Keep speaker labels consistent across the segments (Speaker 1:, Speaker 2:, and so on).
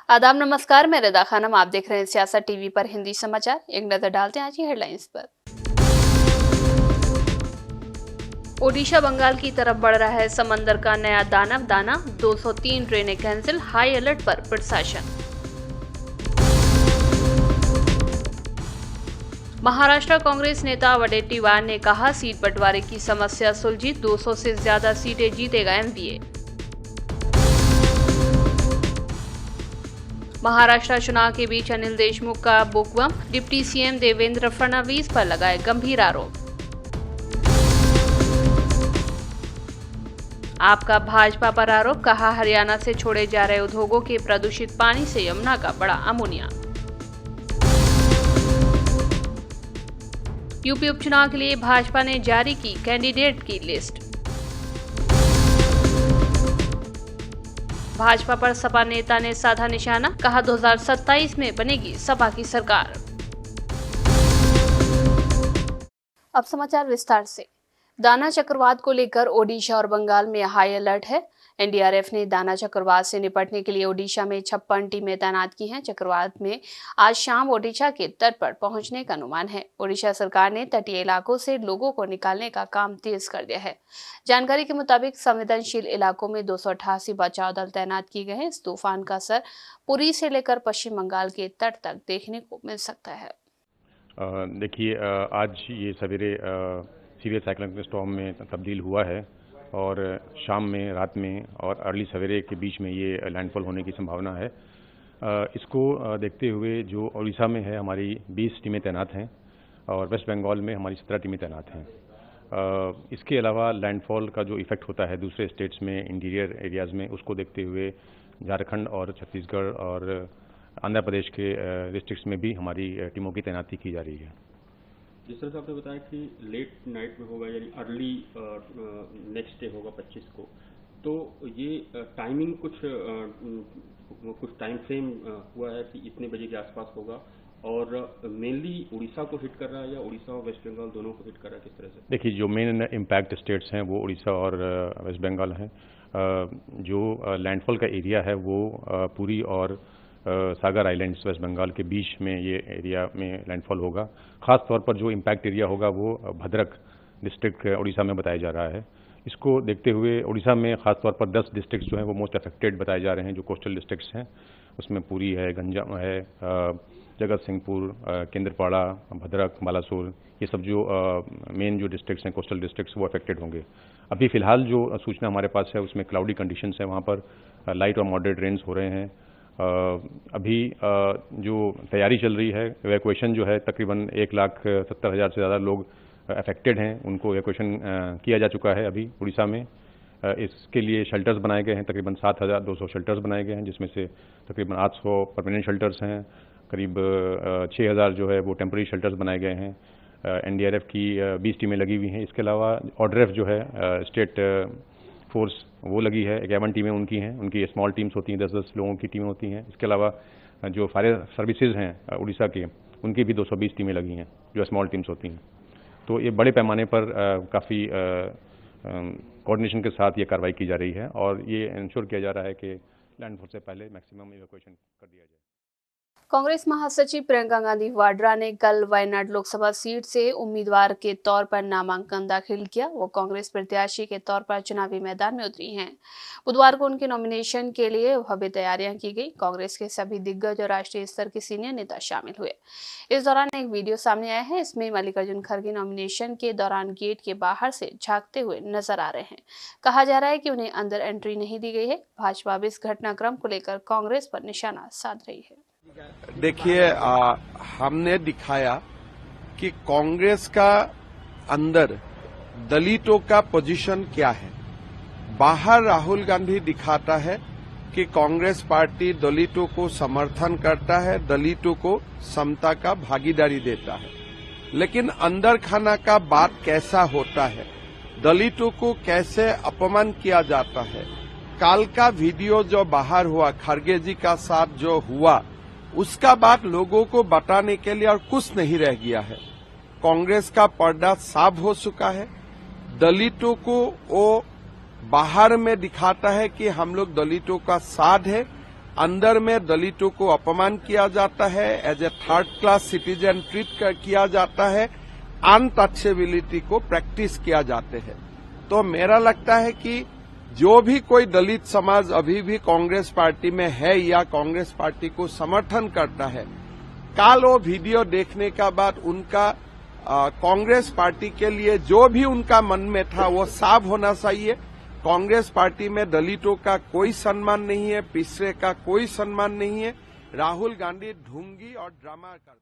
Speaker 1: आदाब नमस्कार, मैं रदा खानम। आप देख रहे हैं सियासत टीवी पर हिंदी समाचार। एक नजर डालते हैं आज की हेडलाइंस पर। ओडिशा बंगाल की तरफ बढ़ रहा है समंदर का नया दानव दाना। 203 ट्रेनें कैंसिल, हाई अलर्ट पर प्रशासन। महाराष्ट्र कांग्रेस नेता वडेट्टीवार ने कहा, सीट बंटवारे की समस्या सुलझी, 200 से ज्यादा सीटें जीतेगा एनडीए। महाराष्ट्र चुनाव के बीच अनिल देशमुख का बुकबम, डिप्टी सीएम देवेंद्र फडणवीस पर लगाए गंभीर आरोप। आपका भाजपा पर आरोप, कहा हरियाणा से छोड़े जा रहे उद्योगों के प्रदूषित पानी से यमुना का बड़ा अमोनिया। यूपी उपचुनाव के लिए भाजपा ने जारी की कैंडिडेट की लिस्ट। भाजपा पर सपा नेता ने साधा निशाना, कहा 2027 में बनेगी सपा की सरकार। अब समाचार विस्तार से। दाना चक्रवात को लेकर ओडिशा और बंगाल में हाई अलर्ट है। एनडीआरएफ ने दाना चक्रवात से निपटने के लिए ओडिशा में 56 टीमें तैनात की हैं। चक्रवात में आज शाम ओडिशा के तट पर पहुंचने का अनुमान है। ओडिशा सरकार ने तटीय इलाकों से लोगों को निकालने का काम तेज कर दिया है। जानकारी के मुताबिक संवेदनशील इलाकों में 288 बचाव दल तैनात किए गए हैं। इस तूफान का असर पुरी से लेकर पश्चिम बंगाल के तट तक देखने को मिल सकता है।
Speaker 2: देखिए, आज ये सवेरे सीरियस साइक्लोनिक स्टॉर्म में तब्दील हुआ है और शाम में, रात में और अर्ली सवेरे के बीच में ये लैंडफॉल होने की संभावना है। इसको देखते हुए जो उड़ीसा में है हमारी 20 टीमें तैनात हैं और वेस्ट बंगाल में हमारी 17 टीमें तैनात हैं। इसके अलावा लैंडफॉल का जो इफेक्ट होता है दूसरे स्टेट्स में, इंटीरियर एरियाज़ में, उसको देखते हुए झारखंड और छत्तीसगढ़ और आंध्र प्रदेश के डिस्ट्रिक्ट्स में भी हमारी टीमों की तैनाती की जा रही है।
Speaker 3: जिस तरह से आपने बताया कि लेट नाइट में होगा, यानी अर्ली नेक्स्ट डे होगा 25 को, तो ये टाइमिंग कुछ टाइम फ्रेम हुआ है कि इतने बजे के आसपास होगा, और मेनली उड़ीसा को हिट कर रहा है या उड़ीसा और वेस्ट बंगाल दोनों को हिट कर रहा है, किस तरह से?
Speaker 2: देखिए, जो मेन इम्पैक्ट स्टेट्स हैं वो उड़ीसा और वेस्ट बंगाल हैं। जो लैंडफॉल का एरिया है वो पुरी और सागर आइलैंड्स वेस्ट बंगाल के बीच में ये एरिया में लैंडफॉल होगा। ख़ास तौर पर जो इम्पैक्ट एरिया होगा वो भद्रक डिस्ट्रिक्ट उड़ीसा में बताया जा रहा है। इसको देखते हुए उड़ीसा में ख़ास तौर पर 10 डिस्ट्रिक्ट्स जो हैं वो मोस्ट अफेक्टेड बताए जा रहे हैं। जो कोस्टल डिस्ट्रिक्ट्स हैं उसमें पुरी है, गंजाम है, जगत सिंहपुर, केंद्रपाड़ा, भद्रक, बालासोर, ये सब जो मेन जो डिस्ट्रिक्ट्स हैं, कोस्टल डिस्ट्रिक्ट्स, वो अफेक्टेड होंगे। अभी फ़िलहाल जो सूचना हमारे पास है उसमें क्लाउडी कंडीशंस हैं, वहाँ पर लाइट और मॉडरेट रेन्स हो रहे हैं। अभी जो तैयारी चल रही है, इवैक्यूएशन जो है, तकरीबन 1,70,000 से ज़्यादा लोग अफेक्टेड हैं, उनको इवैक्यूएशन किया जा चुका है अभी उड़ीसा में। इसके लिए शेल्टर्स बनाए गए हैं, तकरीबन 7,200 शेल्टर्स बनाए गए हैं, जिसमें से तकरीबन 800 परमानेंट शेल्टर्स हैं, करीब 6,000 जो है वो टेम्पररी शेल्टर्स बनाए गए हैं। एनडीआरएफ की 20 टीमें लगी हुई हैं। इसके अलावा ऑर्डरएफ जो है स्टेट फोर्स वो लगी है, 51 टीमें उनकी हैं, उनकी स्मॉल टीम्स होती हैं, 10-10 लोगों की टीमें होती हैं। इसके अलावा जो फायर सर्विसेज हैं उड़ीसा के, उनकी भी 220 टीमें लगी हैं जो स्मॉल टीम्स होती हैं। तो ये बड़े पैमाने पर काफ़ी कोऑर्डिनेशन के साथ ये कार्रवाई की जा रही है और ये इंश्योर किया जा रहा है कि लैंडफॉल से पहले मैक्सिमम इवैक्यूएशन कर दिया जाए।
Speaker 1: कांग्रेस महासचिव प्रियंका गांधी वाड्रा ने कल वायनाड लोकसभा सीट से उम्मीदवार के तौर पर नामांकन दाखिल किया। वो कांग्रेस प्रत्याशी के तौर पर चुनावी मैदान में उतरी हैं। बुधवार को उनके नॉमिनेशन के लिए भव्य तैयारियां की गई। कांग्रेस के सभी दिग्गज और राष्ट्रीय स्तर के सीनियर नेता शामिल हुए। इस दौरान एक वीडियो सामने आया है। इसमें मल्लिकार्जुन खड़गे नॉमिनेशन के दौरान गेट के बाहर से झांकते हुए नजर आ रहे हैं। कहा जा रहा है कि उन्हें अंदर एंट्री नहीं दी गई है। भाजपा भी इस घटनाक्रम को लेकर कांग्रेस पर निशाना साध रही है।
Speaker 4: देखिए, हमने दिखाया कि कांग्रेस का अंदर दलितों का पोजीशन क्या है। बाहर राहुल गांधी दिखाता है कि कांग्रेस पार्टी दलितों को समर्थन करता है, दलितों को समता का भागीदारी देता है, लेकिन अंदर खाना का बात कैसा होता है, दलितों को कैसे अपमान किया जाता है। काल का वीडियो जो बाहर हुआ, खड़गे जी का साथ जो हुआ, उसका बात लोगों को बताने के लिए और कुछ नहीं रह गया है। कांग्रेस का पर्दा साफ हो चुका है। दलितों को वो बाहर में दिखाता है कि हम लोग दलितों का साथ है, अंदर में दलितों को अपमान किया जाता है, as a third class citizen treat किया जाता है, अनटचेबिलिटी को प्रैक्टिस किया जाते हैं। तो मेरा लगता है कि जो भी कोई दलित समाज अभी भी कांग्रेस पार्टी में है या कांग्रेस पार्टी को समर्थन करता है, कल वो वीडियो देखने के बाद उनका कांग्रेस पार्टी के लिए जो भी उनका मन में था वो साफ होना चाहिए। कांग्रेस पार्टी में दलितों का कोई सम्मान नहीं है, पिछड़े का कोई सम्मान नहीं है। राहुल गांधी ढोंगी और ड्रामा करते हैं।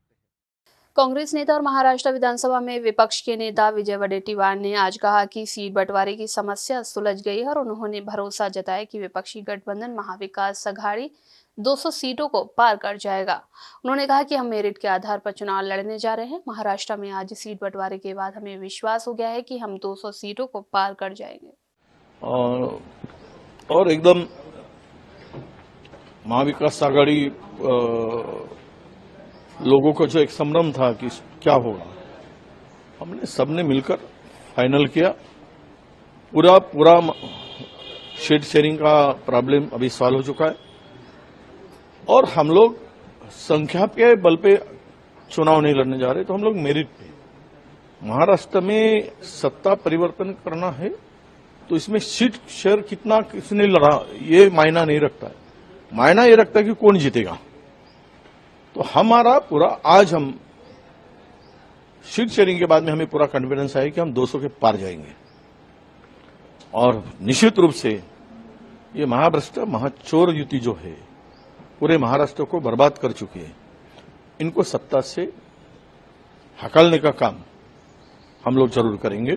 Speaker 1: कांग्रेस नेता और महाराष्ट्र विधानसभा में विपक्ष के नेता विजय वडेट्टीवार ने आज कहा कि सीट बंटवारे की समस्या सुलझ गई है और उन्होंने भरोसा जताया कि विपक्षी गठबंधन महाविकास अघाड़ी 200 सीटों को पार कर जाएगा। उन्होंने कहा कि हम मेरिट के आधार पर चुनाव लड़ने जा रहे हैं। महाराष्ट्र में आज सीट बंटवारे के बाद हमें विश्वास हो गया है कि हम 200 सीटों को पार कर जाएंगे।
Speaker 5: और एकदम महाविकास आघाड़ी लोगों को जो एक संभ्रम था कि क्या होगा, हमने सबने मिलकर फाइनल किया। पूरा सीट शेयरिंग का प्रॉब्लम अभी सॉल्व हो चुका है और हम लोग संख्या के बल पे चुनाव नहीं लड़ने जा रहे, तो हम लोग मेरिट पे। महाराष्ट्र में सत्ता परिवर्तन करना है तो इसमें सीट शेयर कितना किसने लड़ा ये मायना नहीं रखता है, मायना ये रखता है कि कौन जीतेगा। तो हमारा पूरा आज हम सीट शेयरिंग के बाद में हमें पूरा कॉन्फिडेंस है कि हम 200 के पार जाएंगे और निश्चित रूप से ये महाभ्रष्ट महाचोर युति जो है पूरे महाराष्ट्र को बर्बाद कर चुकी है, इनको सत्ता से हकालने का काम हम लोग जरूर करेंगे।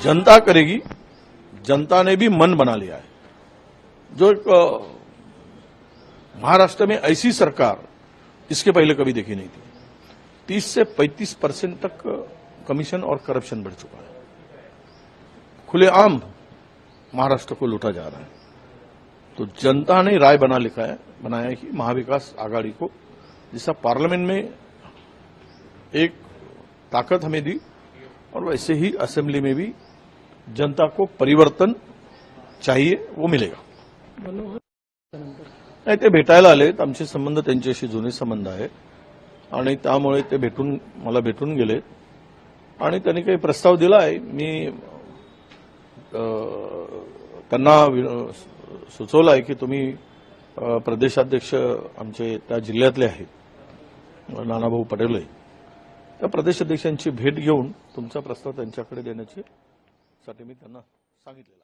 Speaker 5: जनता करेगी, जनता ने भी मन बना लिया है। जो एक महाराष्ट्र में ऐसी सरकार इसके पहले कभी देखी नहीं थी। 30 से 35% तक कमीशन और करप्शन बढ़ चुका है। खुलेआम महाराष्ट्र को लूटा जा रहा है। तो जनता ने राय बनाया कि महाविकास आघाड़ी को जैसा पार्लियामेंट में एक ताकत हमें दी और वैसे ही असेंबली में भी जनता को परिवर्तन चाहिए, वो मिलेगा। नाही, ते भेटायला आलेत, आमचे संबंध त्यांच्याशी जुने संबंध आहे आणि त्यामुळे ते मला भेटून गेले आणि त्यांनी काही प्रस्ताव दिला आहे। मी त्यांना सुचवलं आहे की तुम्ही प्रदेशाध्यक्ष आमचे त्या जिल्ह्यातले आहेत नानाभाऊ पटेल, त्या प्रदेशाध्यक्षांची भेट घेऊन तुमचा प्रस्ताव त्यांच्याकडे देण्यासाठी मी त्यांना सांगितलेलं आहे।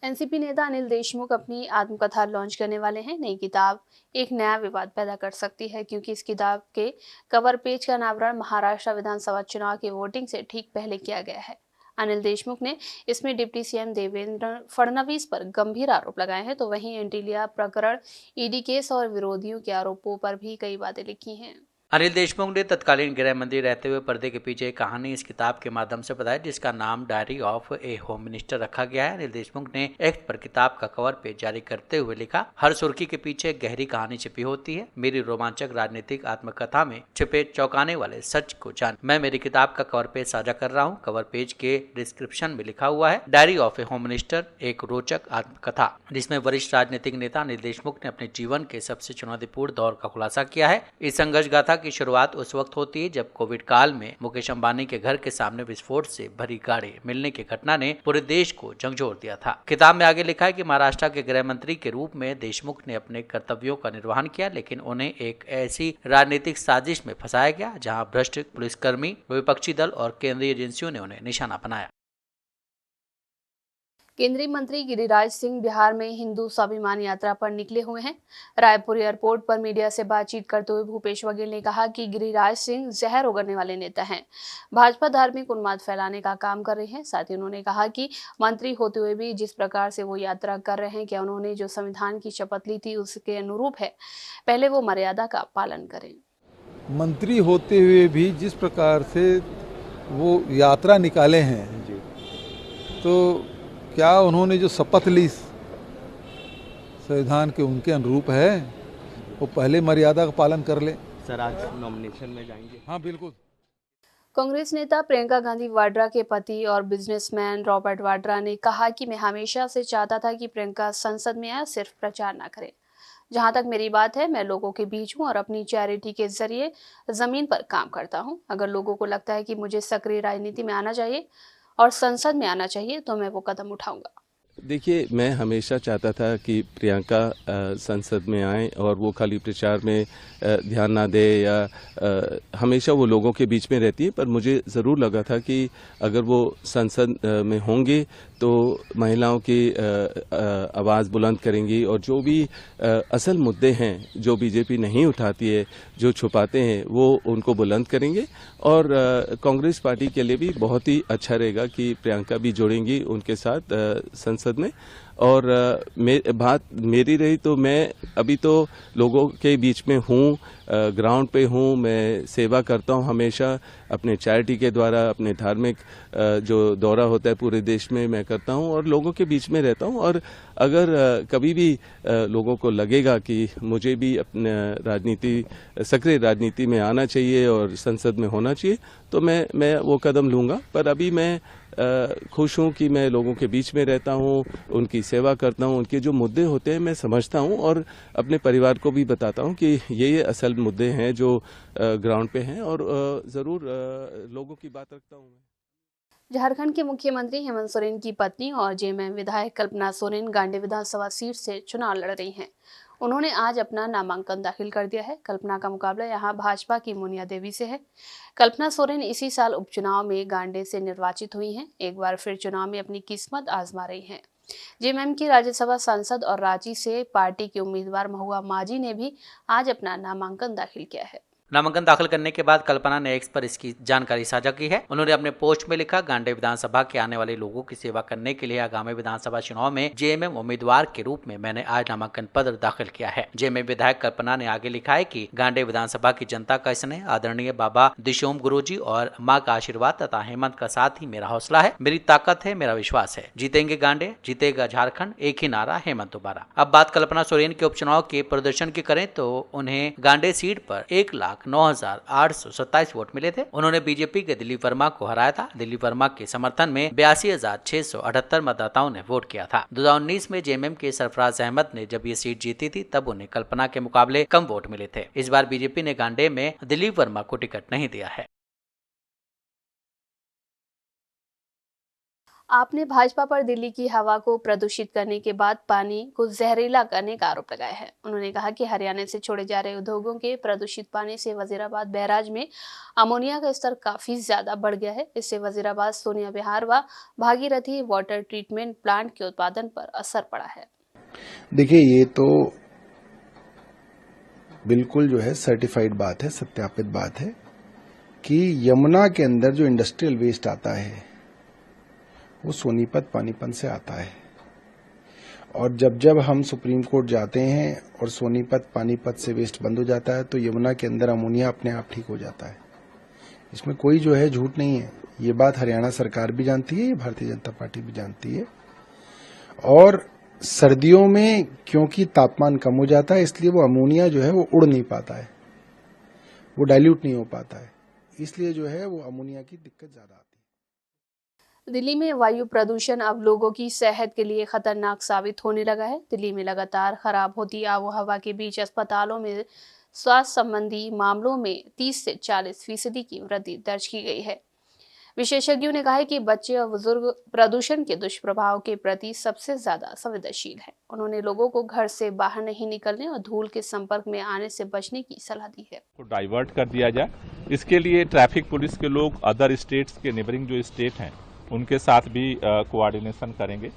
Speaker 1: एनसीपी नेता अनिल देशमुख अपनी आत्मकथा लॉन्च करने वाले हैं। नई किताब एक नया विवाद पैदा कर सकती है क्योंकि इस किताब के कवर पेज का अनावरण महाराष्ट्र विधानसभा चुनाव की वोटिंग से ठीक पहले किया गया है। अनिल देशमुख ने इसमें डिप्टी सीएम देवेंद्र फडणवीस पर गंभीर आरोप लगाए हैं, तो वहीं एंटीलिया प्रकरण, ईडी केस और विरोधियों के आरोपों पर भी कई बातें लिखी हैं।
Speaker 6: अनिल देशमुख ने तत्कालीन गृह मंत्री रहते हुए पर्दे के पीछे एक कहानी इस किताब के माध्यम से बताई, जिसका नाम diary of A home minister रखा गया है। अनिल देशमुख ने एक्ट पर किताब का कवर पेज जारी करते हुए लिखा, हर सुर्खी के पीछे एक गहरी कहानी छिपी होती है। मेरी रोमांचक राजनीतिक आत्मकथा में छिपे चौंकाने वाले सच को जान मैं मेरी किताब का कवर पेज साझा कर रहा हूँ। कवर पेज के डिस्क्रिप्शन में लिखा हुआ है, diary of A home minister, एक रोचक आत्मकथा, जिसमें वरिष्ठ राजनीतिक नेता अनिल देशमुख ने अपने जीवन के सबसे चुनौतीपूर्ण दौर का खुलासा किया है। इस संघर्ष गाथा की शुरुआत उस वक्त होती है जब कोविड काल में मुकेश अंबानी के घर के सामने विस्फोट से भरी गाड़ी मिलने की घटना ने पूरे देश को झकझोर दिया था। किताब में आगे लिखा है कि महाराष्ट्र के गृह मंत्री के रूप में देशमुख ने अपने कर्तव्यों का निर्वहन किया, लेकिन उन्हें एक ऐसी राजनीतिक साजिश में फंसाया गया जहां भ्रष्ट पुलिसकर्मी, विपक्षी दल और केंद्रीय एजेंसियों ने उन्हें निशाना बनाया।
Speaker 1: केंद्रीय मंत्री गिरिराज सिंह बिहार में हिंदू स्वाभिमान यात्रा पर निकले हुए हैं। रायपुर एयरपोर्ट पर मीडिया से बातचीत करते हुए भूपेश बघेल ने कहा कि गिरिराज सिंह जहर उगलने वाले नेता हैं। भाजपा धार्मिक उन्माद फैलाने का काम कर रही है। साथ ही उन्होंने कहा कि मंत्री होते हुए भी जिस प्रकार से वो यात्रा कर रहे हैं, क्या उन्होंने जो संविधान की शपथ ली थी उसके अनुरूप है? पहले वो मर्यादा का पालन करें।
Speaker 7: मंत्री होते हुए भी जिस प्रकार से वो यात्रा निकाले हैं, तो क्या उन्होंने जो शपथ ली संविधान के उनके अनुरूप है? वो पहले मर्यादा का पालन कर ले।
Speaker 8: सर, आज नॉमिनेशन में जाएंगे?
Speaker 7: हाँ, बिल्कुल।
Speaker 1: कांग्रेस नेता प्रियंका गांधी वाड्रा के पति और बिजनेसमैन रॉबर्ट वाड्रा ने कहा कि मैं हमेशा से चाहता था कि प्रियंका संसद में आए, सिर्फ प्रचार ना करे। जहां तक मेरी बात है, मैं लोगों के बीच हूं और अपनी चैरिटी के जरिए जमीन पर काम करता हूं। अगर लोगों को लगता है कि मुझे सक्रिय राजनीति में आना चाहिए और संसद में आना चाहिए तो मैं वो कदम उठाऊंगा।
Speaker 8: देखिए, मैं हमेशा चाहता था कि प्रियंका संसद में आए और वो खाली प्रचार में ध्यान ना दे या हमेशा वो लोगों के बीच में रहती है, पर मुझे ज़रूर लगा था कि अगर वो संसद में होंगे तो महिलाओं की आवाज़ बुलंद करेंगी और जो भी असल मुद्दे हैं जो बीजेपी नहीं उठाती है, जो छुपाते हैं, वो उनको बुलंद करेंगे। और कांग्रेस पार्टी के लिए भी बहुत ही अच्छा रहेगा कि प्रियंका भी जुड़ेंगी उनके साथ संसद में। और बात मेरी रही तो मैं अभी तो लोगों के बीच में हूँ, ग्राउंड पे हूँ, मैं सेवा करता हूँ हमेशा अपने चैरिटी के द्वारा, अपने धार्मिक जो दौरा होता है पूरे देश में मैं करता हूँ और लोगों के बीच में रहता हूँ। और अगर कभी भी लोगों को लगेगा कि मुझे भी अपने सक्रिय राजनीति में आना चाहिए और संसद में होना चाहिए तो मैं वो कदम लूँगा। पर अभी मैं खुश हूँ कि मैं लोगों के बीच में रहता हूँ, उनकी सेवा करता हूँ, उनके जो मुद्दे होते हैं मैं समझता हूँ और अपने परिवार को भी बताता हूँ कि ये असल मुद्दे हैं जो ग्राउंड पे हैं और ज़रूर लोगों की बात रखता हूँ मैं।
Speaker 1: झारखंड के मुख्यमंत्री हेमंत सोरेन की पत्नी और जेएमएम विधायक कल्पना सोरेन गांडी विधानसभा सीट से चुनाव लड़ रही हैं। उन्होंने आज अपना नामांकन दाखिल कर दिया है। कल्पना का मुकाबला यहां भाजपा की मुनिया देवी से है। कल्पना सोरेन इसी साल उपचुनाव में गांडे से निर्वाचित हुई हैं। एक बार फिर चुनाव में अपनी किस्मत आजमा रही हैं। जेएमएम की राज्यसभा सांसद और रांची से पार्टी के उम्मीदवार महुआ माझी ने भी आज अपना नामांकन दाखिल किया है।
Speaker 6: नामांकन दाखिल करने के बाद कल्पना ने एक्स पर इसकी जानकारी साझा की है। उन्होंने अपने पोस्ट में लिखा, गांडे विधानसभा के आने वाले लोगों की सेवा करने के लिए आगामी विधानसभा चुनाव में जेएमएम उम्मीदवार के रूप में मैंने आज नामांकन पत्र दाखिल किया है। जेएमएम विधायक कल्पना ने आगे लिखा है कि गांडे विधानसभा की जनता का स्नेह, आदरणीय बाबा दिशोम गुरुजी और माँ का आशीर्वाद तथा हेमंत का साथ ही मेरा हौसला है, मेरी ताकत है, मेरा विश्वास है। जीतेंगे गांडे, जीतेगा झारखंड, एक ही नारा हेमंत दोबारा। अब बात कल्पना सोरेन के उपचुनाव के प्रदर्शन की करें तो उन्हें गांडे सीट पर 1,09,827 वोट मिले थे। उन्होंने बीजेपी के दिलीप वर्मा को हराया था। दिलीप वर्मा के समर्थन में 82,678 मतदाताओं ने वोट किया था। 2019 में जेएमएम के सरफराज अहमद ने जब ये सीट जीती थी तब उन्हें कल्पना के मुकाबले कम वोट मिले थे। इस बार बीजेपी ने गांडे में दिलीप वर्मा को टिकट नहीं दिया है। आपने भाजपा पर दिल्ली की हवा को प्रदूषित करने के बाद पानी को जहरीला करने का आरोप लगाया है। उन्होंने कहा कि हरियाणा से छोड़े जा रहे उद्योगों के प्रदूषित पानी से वजीराबाद बैराज में अमोनिया का स्तर काफी ज्यादा बढ़ गया है। इससे वजीराबाद, सोनिया विहार व भागीरथी वाटर ट्रीटमेंट प्लांट के उत्पादन पर असर पड़ा है।
Speaker 9: देखिए, ये तो बिल्कुल जो है सर्टिफाइड बात है, सत्यापित बात है कि यमुना के अंदर जो इंडस्ट्रियल वेस्ट आता है वो सोनीपत पानीपत से आता है। और जब हम सुप्रीम कोर्ट जाते हैं और सोनीपत पानीपत से वेस्ट बंद हो जाता है तो यमुना के अंदर अमोनिया अपने आप ठीक हो जाता है। इसमें कोई जो है झूठ नहीं है। ये बात हरियाणा सरकार भी जानती है, ये भारतीय जनता पार्टी भी जानती है। और सर्दियों में क्योंकि तापमान कम हो जाता है इसलिए वो अमोनिया जो है वो उड़ नहीं पाता है, वो डाइल्यूट नहीं हो पाता है, इसलिए जो है वो अमोनिया की दिक्कत ज्यादा आती है।
Speaker 1: दिल्ली में वायु प्रदूषण अब लोगों की सेहत के लिए खतरनाक साबित होने लगा है। दिल्ली में लगातार खराब होती आबोहवा के बीच अस्पतालों में स्वास्थ्य संबंधी मामलों में 30 से 40% की वृद्धि दर्ज की गई है। विशेषज्ञों ने कहा है कि बच्चे और बुजुर्ग प्रदूषण के दुष्प्रभाव के प्रति सबसे ज्यादा संवेदनशील हैं। उन्होंने लोगों को घर से बाहर नहीं निकलने और धूल के संपर्क में आने से बचने की सलाह दी है।
Speaker 10: को डाइवर्ट कर दिया जाए, इसके लिए ट्रैफिक पुलिस के लोग अदर स्टेट्स के नेबरिंग जो स्टेट हैं उनके साथ भी कोऑर्डिनेशन करेंगे।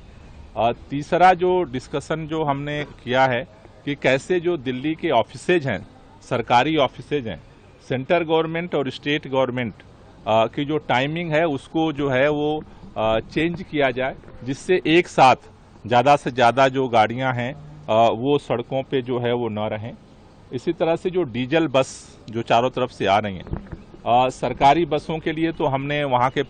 Speaker 10: तीसरा जो डिस्कशन जो हमने किया है कि कैसे जो दिल्ली के ऑफिसेज हैं, सरकारी ऑफिसेज हैं, सेंट्रल गवर्नमेंट और स्टेट गवर्नमेंट की जो टाइमिंग है उसको जो है वो चेंज किया जाए, जिससे एक साथ ज़्यादा से ज़्यादा जो गाड़ियां हैं वो सड़कों पे जो है वो न रहें। इसी तरह से जो डीजल बस जो चारों तरफ से आ रही हैं, सरकारी बसों के लिए तो हमने वहाँ के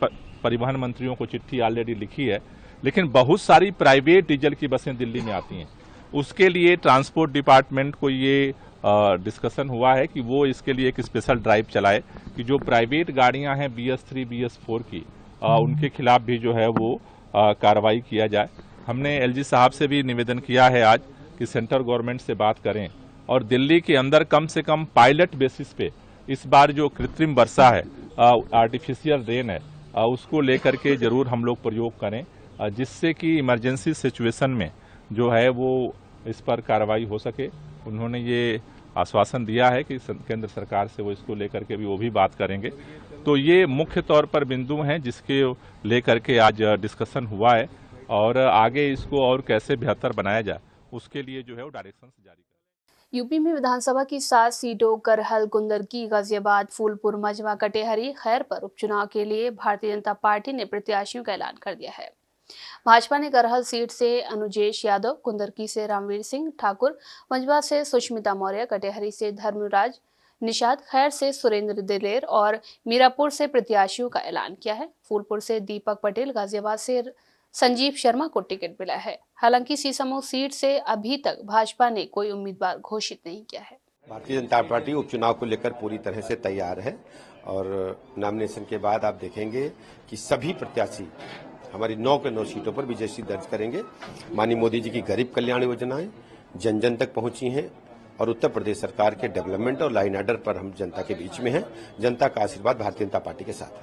Speaker 10: परिवहन मंत्रियों को चिट्ठी ऑलरेडी लिखी है, लेकिन बहुत सारी प्राइवेट डीजल की बसें दिल्ली में आती हैं। उसके लिए ट्रांसपोर्ट डिपार्टमेंट को ये डिस्कशन हुआ है कि वो इसके लिए एक स्पेशल ड्राइव चलाए कि जो प्राइवेट गाड़ियां हैं BS3, BS4 की, उनके खिलाफ भी जो है वो कार्रवाई किया जाए। हमने LG साहब से भी निवेदन किया है आज कि सेंट्रल गवर्नमेंट से बात करें और दिल्ली के अंदर कम से कम पायलट बेसिस पे इस बार जो कृत्रिम वर्षा है, आर्टिफिशियल रेन है, उसको लेकर के जरूर हम लोग प्रयोग करें, जिससे कि इमरजेंसी सिचुएशन में जो है वो इस पर कार्रवाई हो सके। उन्होंने ये आश्वासन दिया है कि केंद्र सरकार से वो इसको लेकर के भी वो भी बात करेंगे। तो ये मुख्य तौर पर बिंदु हैं जिसके लेकर के आज डिस्कशन हुआ है और आगे इसको और कैसे बेहतर बनाया जाए उसके लिए जो है वो डायरेक्शन जारी कर।
Speaker 1: यूपी में विधानसभा की 7 सीटों करहल, कुंदरकी, गाजियाबाद, फूलपुर, मजवा, कटेहरी, खैर पर उपचुनाव के लिए भारतीय जनता पार्टी ने प्रत्याशियों का ऐलान कर दिया है। भाजपा ने करहल सीट से अनुजेश यादव, कुंदरकी से रामवीर सिंह ठाकुर, मजवा से सुष्मिता मौर्य, कटेहरी से धर्मराज निषाद, खैर से सुरेंद्र दिलेर और मीरापुर से प्रत्याशियों का ऐलान किया है। फूलपुर से दीपक पटेल, गाजियाबाद से संजीव शर्मा को टिकट मिला है। हालांकि सीसमऊ सीट से अभी तक भाजपा ने कोई उम्मीदवार घोषित नहीं किया है।
Speaker 11: भारतीय जनता पार्टी उपचुनाव को लेकर पूरी तरह से तैयार है और नॉमिनेशन के बाद आप देखेंगे कि सभी प्रत्याशी हमारी 9 के 9 सीटों पर विजय दर्ज करेंगे। माननीय मोदी जी की गरीब कल्याण योजनाएं जन जन तक पहुंची हैं और उत्तर प्रदेश सरकार के डेवलपमेंट और लाइन ऑर्डर पर हम जनता के बीच में हैं। जनता का आशीर्वाद भारतीय जनता पार्टी के साथ है।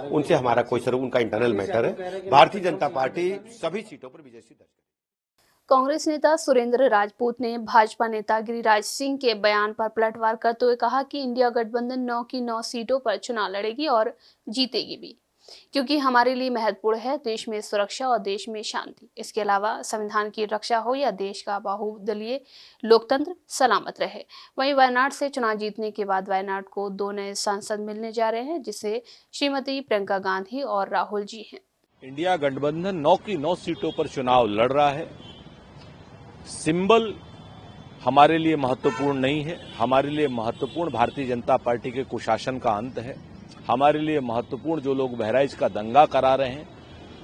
Speaker 11: उनसे हमारा कोई सर उनका इंटरनल मैटर है। भारतीय जनता पार्टी सभी सीटों पर विजय दर्ज करेगी।
Speaker 1: कांग्रेस नेता सुरेंद्र राजपूत ने भाजपा नेता गिरिराज सिंह के बयान पर पलटवार करते हुए कहा कि इंडिया गठबंधन 9 की 9 सीटों पर चुनाव लड़ेगी और जीतेगी भी, क्योंकि हमारे लिए महत्वपूर्ण है देश में सुरक्षा और देश में शांति। इसके अलावा संविधान की रक्षा हो या देश का बहुदलीय लोकतंत्र सलामत रहे। वहीं वायनाड से चुनाव जीतने के बाद वायनाड को 2 नए सांसद मिलने जा रहे हैं, जिससे श्रीमती प्रियंका गांधी और राहुल जी हैं।
Speaker 12: इंडिया गठबंधन 9 की 9 सीटों पर चुनाव लड़ रहा है। सिंबल हमारे लिए महत्वपूर्ण नहीं है। हमारे लिए महत्वपूर्ण भारतीय जनता पार्टी के कुशासन का अंत है। हमारे लिए महत्वपूर्ण जो लोग बहराइच का दंगा करा रहे हैं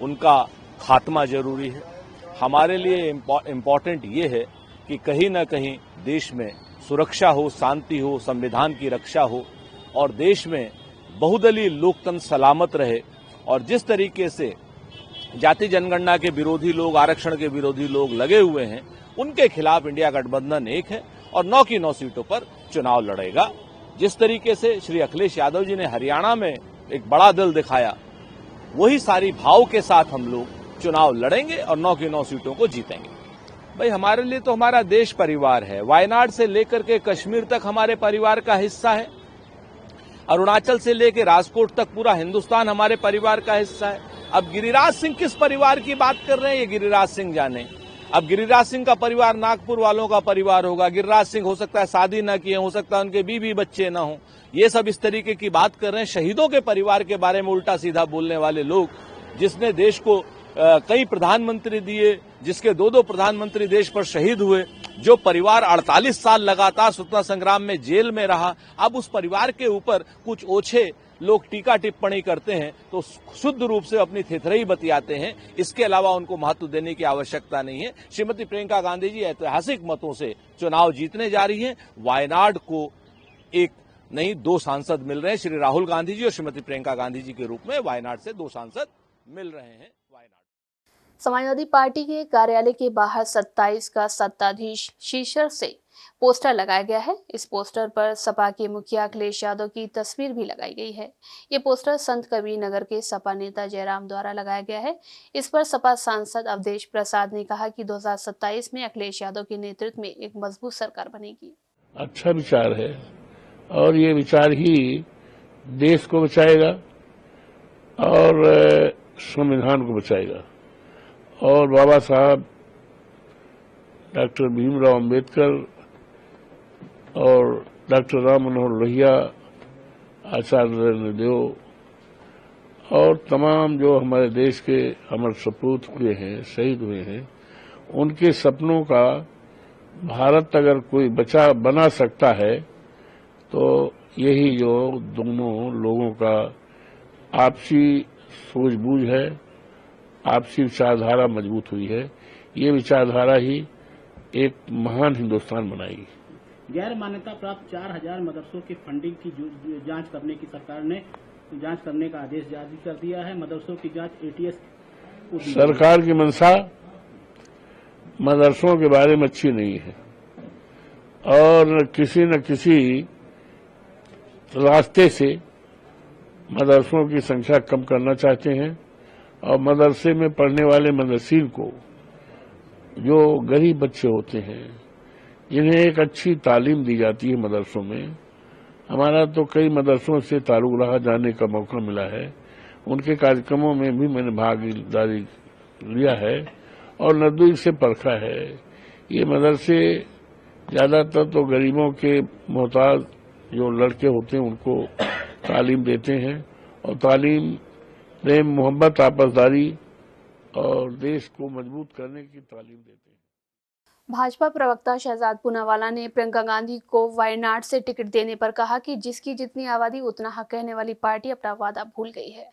Speaker 12: उनका खात्मा जरूरी है। हमारे लिए इम्पोर्टेंट ये है कि कहीं न कहीं देश में सुरक्षा हो, शांति हो, संविधान की रक्षा हो और देश में बहुदलीय लोकतंत्र सलामत रहे। और जिस तरीके से जाति जनगणना के विरोधी लोग, आरक्षण के विरोधी लोग लगे हुए हैं, उनके खिलाफ इंडिया गठबंधन एक है और 9 की 9 सीटों पर चुनाव लड़ेगा। जिस तरीके से श्री अखिलेश यादव जी ने हरियाणा में एक बड़ा दिल दिखाया, वही सारी भाव के साथ हम लोग चुनाव लड़ेंगे और 9 की 9 सीटों को जीतेंगे। भाई हमारे लिए तो हमारा देश परिवार है। वायनाड से लेकर के कश्मीर तक हमारे परिवार का हिस्सा है। अरुणाचल से लेकर राजकोट तक पूरा हिंदुस्तान हमारे परिवार का हिस्सा है। अब गिरिराज सिंह किस परिवार की बात कर रहे हैं ये गिरिराज सिंह जाने। अब गिरिराज सिंह का परिवार नागपुर वालों का परिवार होगा। गिरिराज सिंह हो सकता है शादी न किए, हो सकता है उनके बीवी बच्चे न हो। ये सब इस तरीके की बात कर रहे हैं। शहीदों के परिवार के बारे में उल्टा सीधा बोलने वाले लोग, जिसने देश को कई प्रधानमंत्री दिए, जिसके 2-2 प्रधानमंत्री देश पर शहीद हुए, जो परिवार 48 साल लगातार स्वतंत्रता संग्राम में जेल में रहा, अब उस परिवार के ऊपर कुछ ओछे लोग टीका टिप्पणी करते हैं तो शुद्ध रूप से अपनी थेथरई बतियाते हैं। इसके अलावा उनको महत्व देने की आवश्यकता नहीं है। श्रीमती प्रियंका गांधी जी ऐतिहासिक मतों से चुनाव जीतने जा रही हैं। वायनाड को 1 नहीं 2 सांसद मिल रहे हैं। श्री राहुल गांधी जी और श्रीमती प्रियंका गांधी जी के रूप में वायनाड से 2 सांसद मिल रहे हैं।
Speaker 1: समाजवादी पार्टी के कार्यालय के बाहर 27 का सत्ताधीश शीर्षक से पोस्टर लगाया गया है। इस पोस्टर पर सपा के मुखिया अखिलेश यादव की तस्वीर भी लगाई गई है। ये पोस्टर संत कबीर नगर के सपा नेता जयराम द्वारा लगाया गया है। इस पर सपा सांसद अवधेश प्रसाद ने कहा कि 2027 में अखिलेश यादव के नेतृत्व में एक मजबूत सरकार बनेगी।
Speaker 13: अच्छा विचार है और ये विचार ही देश को बचाएगा और संविधान को बचाएगा। और बाबा साहब डॉक्टर भीमराव अंबेडकर और डॉक्टर राम मनोहर लोहिया, आचार्य नरेंद्र देव और तमाम जो हमारे देश के अमर सपूत हुए हैं, शहीद हुए हैं, उनके सपनों का भारत अगर कोई बना सकता है तो यही जो दोनों लोगों का आपसी सूझबूझ है, आपसी विचारधारा मजबूत हुई है। ये विचारधारा ही एक महान हिंदुस्तान बनाएगी।
Speaker 14: गैर मान्यता प्राप्त 4000 मदरसों की फंडिंग की जांच करने की सरकार ने जांच करने का आदेश जारी कर दिया है। मदरसों की जांच ATS को
Speaker 13: सरकार की मंशा मदरसों के बारे में अच्छी नहीं है और किसी न किसी रास्ते से मदरसों की संख्या कम करना चाहते हैं और मदरसे में पढ़ने वाले मदरसीन को, जो गरीब बच्चे होते हैं, जिन्हें एक अच्छी तालीम दी जाती है मदरसों में, हमारा तो कई मदरसों से ताल्लुक रहा, जाने का मौका मिला है, उनके कार्यक्रमों में भी मैंने भागीदारी लिया है और नजदीक से परखा है। ये मदरसे ज्यादातर तो गरीबों के मोहताज जो लड़के होते हैं उनको तालीम देते हैं और तालीम, प्रेम, मोहब्बत, आपसदारी और देश को मजबूत करने की तालीम देते हैं।
Speaker 1: भाजपा प्रवक्ता शहजाद पूनावाला ने प्रियंका गांधी को वायनाड से टिकट देने पर कहा कि जिसकी जितनी आबादी उतना हक कहने वाली पार्टी अपना वादा भूल गई है।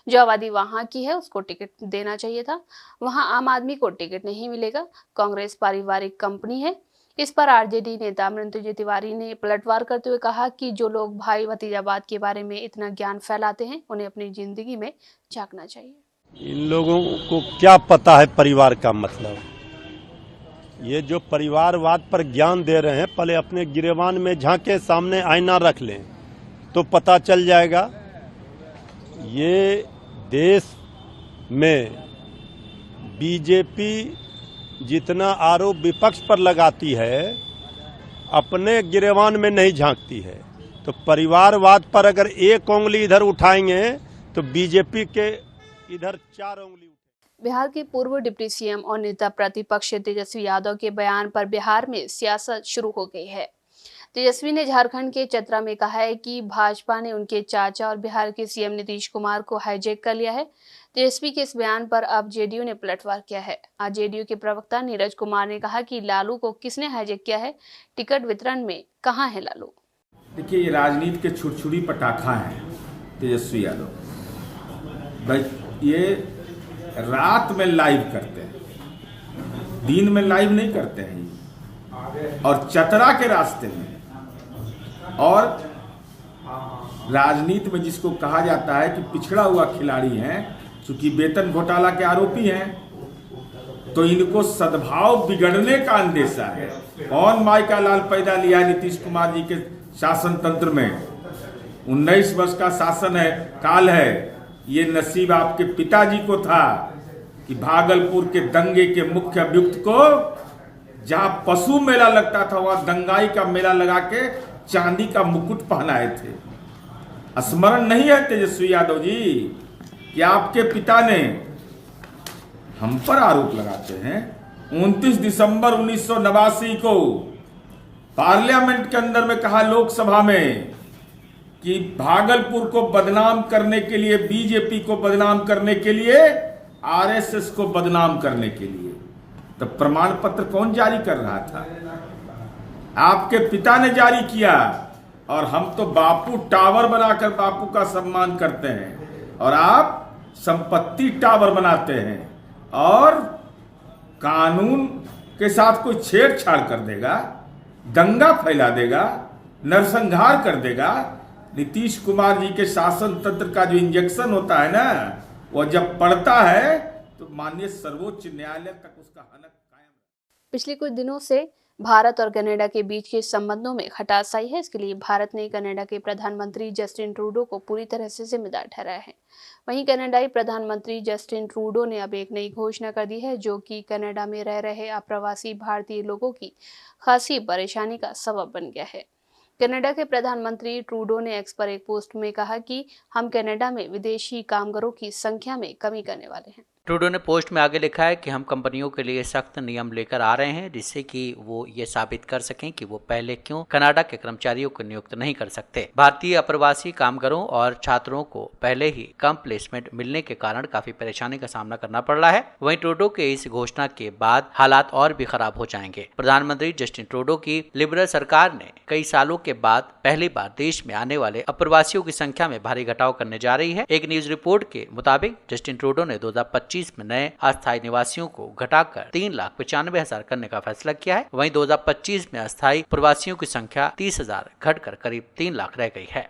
Speaker 1: जो आबादी वहां की है उसको टिकट देना चाहिए था, वहां आम आदमी को टिकट नहीं मिलेगा। कांग्रेस पारिवारिक कंपनी है। इस पर आरजेडी नेता मृत्युंजय तिवारी ने पलटवार करते हुए कहा कि जो लोग भाई भतीजावाद के बारे में इतना ज्ञान फैलाते हैं उन्हें अपनी जिंदगी में झांकना चाहिए।
Speaker 15: इन लोगों को क्या पता है परिवार का मतलब? ये जो परिवारवाद पर ज्ञान दे रहे हैं, पहले अपने गिरेबान में झांके, सामने आईना रख लें तो पता चल जाएगा। ये देश में बीजेपी जितना आरोप विपक्ष पर लगाती है, अपने गिरेबान में नहीं झांकती है। तो परिवारवाद पर अगर एक उंगली इधर उठाएंगे तो बीजेपी के इधर 4 उंगली।
Speaker 1: बिहार के पूर्व डिप्टी सीएम और नेता प्रतिपक्ष तेजस्वी यादव के बयान पर बिहार में सियासत शुरू हो गई है। तेजस्वी ने झारखंड के चतरा में कहा है कि भाजपा ने उनके चाचा और बिहार के सीएम नीतीश कुमार को हाईजैक कर लिया है। तेजस्वी के इस बयान पर अब जेडीयू ने पलटवार किया है। आज जेडीयू के प्रवक्ता नीरज कुमार ने कहा कि लालू को किसने हाईजैक किया है, टिकट वितरण में कहां है लालू।
Speaker 16: देखिए, ये राजनीति के छुरछुरी पटाखा हैं तेजस्वी यादव। ये रात में लाइव करते हैं, दिन में लाइव नहीं करते हैं, और चतरा के रास्ते में। और राजनीति में जिसको कहा जाता है कि पिछड़ा हुआ खिलाड़ी हैं, चूंकि वेतन घोटाला के आरोपी हैं, तो इनको सद्भाव बिगड़ने का अंदेशा है। कौन माई का लाल पैदा लिया नीतीश कुमार जी के शासन तंत्र में? 19 वर्ष का शासन है, काल है। ये नसीब आपके पिताजी को था कि भागलपुर के दंगे के मुख्य अभियुक्त को, जहां पशु मेला लगता था, वहां दंगाई का मेला लगा के चांदी का मुकुट पहनाए थे। स्मरण नहीं है तेजस्वी यादव जी कि आपके पिता ने, हम पर आरोप लगाते हैं, 29 दिसंबर 1989 को पार्लियामेंट के अंदर में कहा, लोकसभा में, कि भागलपुर को बदनाम करने के लिए, बीजेपी को बदनाम करने के लिए, आरएसएस को बदनाम करने के लिए। तो प्रमाण पत्र कौन जारी कर रहा था? आपके पिता ने जारी किया। और हम तो बापू टावर बनाकर बापू का सम्मान करते हैं, और आप संपत्ति टावर बनाते हैं और कानून के साथ कोई छेड़छाड़ कर देगा, दंगा फैला देगा, नरसंहार कर देगा। नीतीश कुमार जी के शासन तंत्र का जो इंजेक्शन होता है ना, वह जब पड़ता है तो माननीय सर्वोच्च न्यायालय तक उसका हनक कायम।
Speaker 1: पिछले कुछ दिनों से भारत और कनाडा के बीच के संबंधों में खटास आई है। इसके लिए भारत ने कनाडा के प्रधानमंत्री जस्टिन ट्रूडो को पूरी तरह से जिम्मेदार ठहराया है। वहीं कनाडाई प्रधानमंत्री जस्टिन ट्रूडो ने अब एक नई घोषणा कर दी है, जो कि कनाडा में रह रहे अप्रवासी भारतीय लोगों की खासी परेशानी का सबब बन गया है। कनाडा के प्रधानमंत्री ट्रूडो ने एक्स पर एक पोस्ट में कहा कि हम कनाडा में विदेशी कामगारों की संख्या में कमी करने वाले हैं।
Speaker 6: ट्रूडो ने पोस्ट में आगे लिखा है कि हम कंपनियों के लिए सख्त नियम लेकर आ रहे हैं, जिससे कि वो ये साबित कर सकें कि वो पहले क्यों कनाडा के कर्मचारियों को नियुक्त नहीं कर सकते। भारतीय अप्रवासी कामगारों और छात्रों को पहले ही कम प्लेसमेंट मिलने के कारण काफी परेशानी का सामना करना पड़ रहा है। वहीं ट्रूडो के इस घोषणा के बाद हालात और भी खराब हो जाएंगे। प्रधानमंत्री जस्टिन ट्रूडो की लिबरल सरकार ने कई सालों के बाद पहली बार देश में आने वाले अप्रवासियों की संख्या में भारी घटाव करने जा रही है। एक न्यूज रिपोर्ट के मुताबिक जस्टिन ट्रूडो ने 2025 में नए अस्थायी निवासियों को घटाकर 3,95,000 करने का फैसला किया है। वहीं 2025 में अस्थायी प्रवासियों की संख्या 30,000 घटकर करीब 3 लाख रह गई है।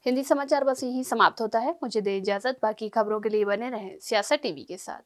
Speaker 1: हिंदी समाचार बस यहीं समाप्त होता है। मुझे दे इजाजत। बाकी खबरों के लिए बने रहें सियासत टीवी के साथ।